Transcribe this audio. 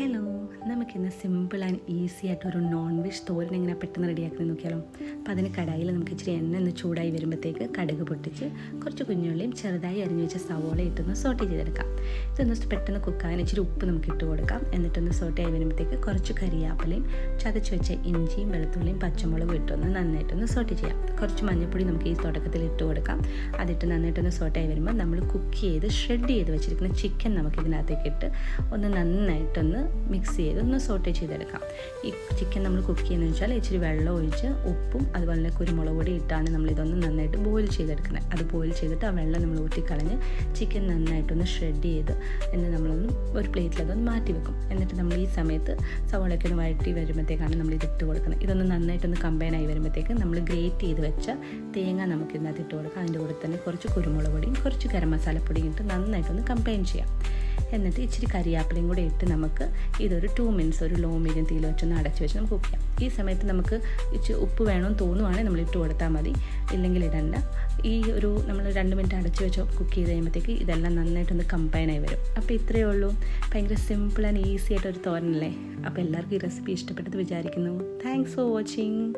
Hello, നമുക്കിന്ന് simple and easy ആയിട്ടൊരു non veg തോരൻ എങ്ങനെ പെട്ടെന്ന് റെഡിയാക്കുന്നത് നോക്കിയാലോ. അപ്പോൾ അതിന് കടായിൽ നമുക്ക് ഇച്ചിരി എണ്ണ ഒന്ന് ചൂടായി വരുമ്പോഴത്തേക്ക് കടുക് പൊട്ടിച്ച് കുറച്ച് കുഞ്ഞുള്ളിയും ചെറുതായി അരിഞ്ഞു വെച്ച സവോള ഇട്ടൊന്ന് സോട്ട് ചെയ്തെടുക്കാം. ഇതൊന്ന് പെട്ടെന്ന് കുക്കാൻ ഇച്ചിരി ഉപ്പ് നമുക്ക് ഇട്ട് കൊടുക്കാം. എന്നിട്ടൊന്ന് സോട്ടായി വരുമ്പോഴത്തേക്ക് കുറച്ച് കരിയാപ്പിലയും ചതച്ച് വെച്ച ഇഞ്ചിയും വെളുത്തുള്ളിയും പച്ചമുളകും ഇട്ടൊന്ന് നന്നായിട്ടൊന്ന് സോട്ട് ചെയ്യാം. കുറച്ച് മഞ്ഞൾപ്പൊടി നമുക്ക് ഈ തുടക്കത്തിൽ ഇട്ട് കൊടുക്കാം. അതിട്ട് നന്നായിട്ടൊന്ന് സോട്ടായി വരുമ്പോൾ നമ്മൾ കുക്ക് ചെയ്ത് ഷ്രെഡ് ചെയ്ത് വെച്ചിരിക്കുന്ന ചിക്കൻ നമുക്ക് ഇതിനകത്തേക്ക് ഇട്ട് ഒന്ന് നന്നായിട്ടൊന്ന് മിക്സ് ചെയ്ത് ഒന്ന് സോട്ടേ ചെയ്തെടുക്കാം. ഈ ചിക്കൻ നമ്മൾ കുക്ക് ചെയ്യുന്നതെന്ന് വെച്ചാൽ ഇച്ചിരി വെള്ളം ഒഴിച്ച് ഉപ്പും അതുപോലെ തന്നെ കുരുമുളക് പൊടി ഇട്ടാണ് നമ്മളിതൊന്ന് നന്നായിട്ട് ബോയിൽ ചെയ്തെടുക്കുന്നത്. അത് ബോയിൽ ചെയ്തിട്ട് ആ വെള്ളം നമ്മൾ ഊറ്റിക്കളഞ്ഞ് ചിക്കൻ നന്നായിട്ടൊന്ന് ഷ്രെഡ് ചെയ്ത് എന്നിട്ട് നമ്മളൊന്ന് ഒരു പ്ലേറ്റിലതൊന്ന് മാറ്റി വെക്കും. എന്നിട്ട് നമ്മൾ ഈ സമയത്ത് സവോളയൊക്കെ ഒന്ന് വഴറ്റി വരുമ്പോഴത്തേക്കാണ് നമ്മൾ ഇതിട്ട് കൊടുക്കുന്നത്. ഇതൊന്ന് നന്നായിട്ടൊന്ന് കമ്പൈനായി വരുമ്പോഴത്തേക്ക് നമ്മൾ ഗ്രേറ്റ് ചെയ്ത് വെച്ച തേങ്ങ നമുക്ക് ഇതിനകത്ത് ഇട്ട് കൊടുക്കാം. അതിൻ്റെ കൂടെ തന്നെ കുറച്ച് കുരുമുളക് പൊടിയും കുറച്ച് ഗരം മസാലപ്പൊടിയും ഇട്ട് നന്നായിട്ടൊന്ന് കമ്പൈൻ ചെയ്യാം. എന്നിട്ട് ഇച്ചിരി കരിയാപ്പിലയും കൂടെ ഇട്ട് നമുക്ക് ഇതൊരു 2 മിനിറ്റ്സ് ഒരു ലോ മീഡിയം തീയിൽ വെച്ചൊന്ന് അടച്ച് വെച്ച് നമുക്ക് കുക്ക് ചെയ്യാം. ഈ സമയത്ത് നമുക്ക് ഇച്ചിരി ഉപ്പ് വേണമെന്ന് തോന്നുവാണെങ്കിൽ നമ്മൾ ഇട്ട് കൊടുത്താൽ മതി, ഇല്ലെങ്കിൽ ഇടണ്ട. ഈ ഒരു നമ്മൾ 2 മിനിറ്റ് അടച്ച് വെച്ച് കുക്ക് ചെയ്ത് കഴിയുമ്പോഴത്തേക്ക് ഇതെല്ലാം നന്നായിട്ടൊന്ന് കമ്പൈനായി വരും. അപ്പോൾ ഇത്രയേ ഉള്ളൂ. ഭയങ്കര സിമ്പിൾ ആൻഡ് ഈസി ആയിട്ടൊരു തോരനല്ലേ. അപ്പോൾ എല്ലാവർക്കും ഈ റെസിപ്പി ഇഷ്ടപ്പെട്ടത് വിചാരിക്കുന്നു. Thanks for watching.